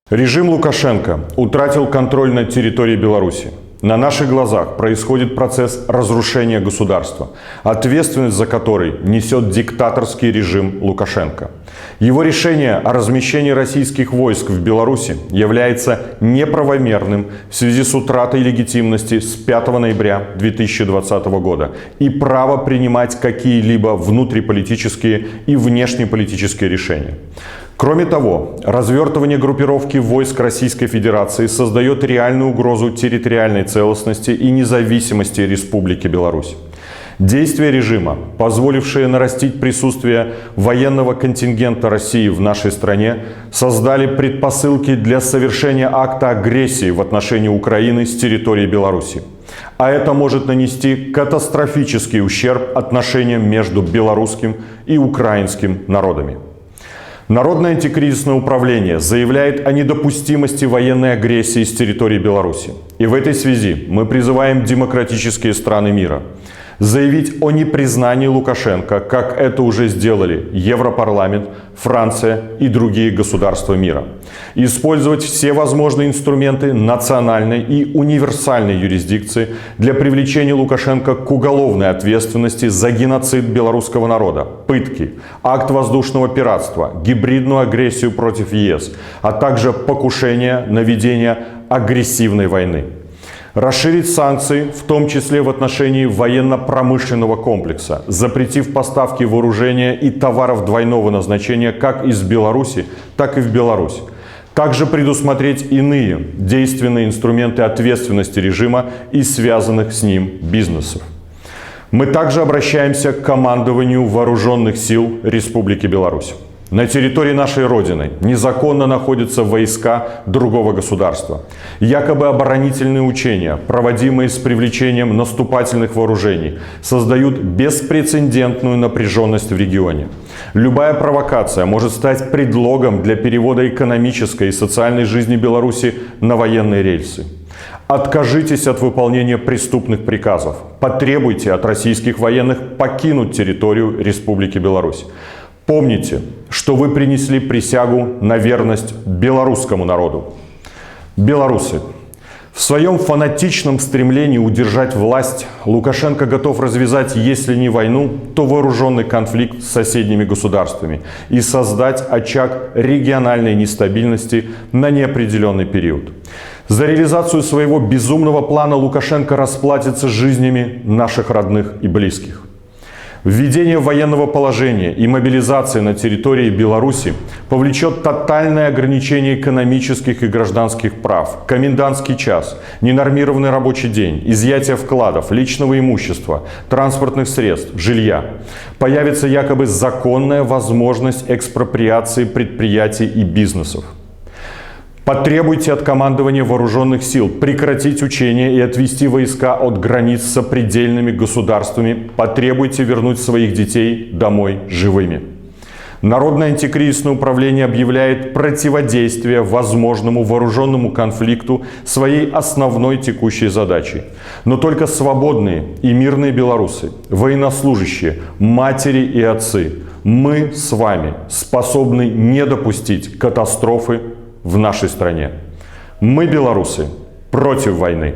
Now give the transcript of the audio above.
Режим Лукашенко утратил контроль над территорией Беларуси. На наших глазах происходит процесс разрушения государства, ответственность за который несет диктаторский режим Лукашенко. Его решение о размещении российских войск в Беларуси является неправомерным в связи с утратой легитимности с 5 ноября 2020 года и право принимать какие-либо внутриполитические и внешнеполитические решения. Кроме того, развертывание группировки войск Российской Федерации создает реальную угрозу территориальной целостности и независимости Республики Беларусь. Действия режима, позволившие нарастить присутствие военного контингента России в нашей стране, создали предпосылки для совершения акта агрессии в отношении Украины с территории Беларуси. А это может нанести катастрофический ущерб отношениям между белорусским и украинским народами. Народное антикризисное управление заявляет о недопустимости военной агрессии с территории Беларуси. И в этой связи мы призываем демократические страны мира заявить о непризнании Лукашенко, как это уже сделали Европарламент, Франция и другие государства мира. Использовать все возможные инструменты национальной и универсальной юрисдикции для привлечения Лукашенко к уголовной ответственности за геноцид белорусского народа, пытки, акт воздушного пиратства, гибридную агрессию против ЕС, а также покушение на ведение агрессивной войны. Расширить санкции, в том числе в отношении военно-промышленного комплекса, запретив поставки вооружения и товаров двойного назначения как из Беларуси, так и в Беларусь. Также предусмотреть иные действенные инструменты ответственности режима и связанных с ним бизнесов. Мы также обращаемся к командованию Вооруженных сил Республики Беларусь. На территории нашей Родины незаконно находятся войска другого государства. Якобы оборонительные учения, проводимые с привлечением наступательных вооружений, создают беспрецедентную напряженность в регионе. Любая провокация может стать предлогом для перевода экономической и социальной жизни Беларуси на военные рельсы. Откажитесь от выполнения преступных приказов. Потребуйте от российских военных покинуть территорию Республики Беларусь. Помните, что вы принесли присягу на верность белорусскому народу. Белорусы, в своем фанатичном стремлении удержать власть Лукашенко готов развязать, если не войну, то вооруженный конфликт с соседними государствами и создать очаг региональной нестабильности на неопределенный период. За реализацию своего безумного плана Лукашенко расплатится жизнями наших родных и близких. Введение военного положения и мобилизация на территории Беларуси повлечет тотальное ограничение экономических и гражданских прав, комендантский час, ненормированный рабочий день, изъятие вкладов, личного имущества, транспортных средств, жилья. Появится якобы законная возможность экспроприации предприятий и бизнесов. Потребуйте от командования Вооруженных сил прекратить учения и отвести войска от границ с сопредельными государствами. Потребуйте вернуть своих детей домой живыми. Народное антикризисное управление объявляет противодействие возможному вооруженному конфликту своей основной текущей задачей. Но только свободные и мирные белорусы, военнослужащие, матери и отцы, мы с вами способны не допустить катастрофы в нашей стране. Мы, белорусы, против войны.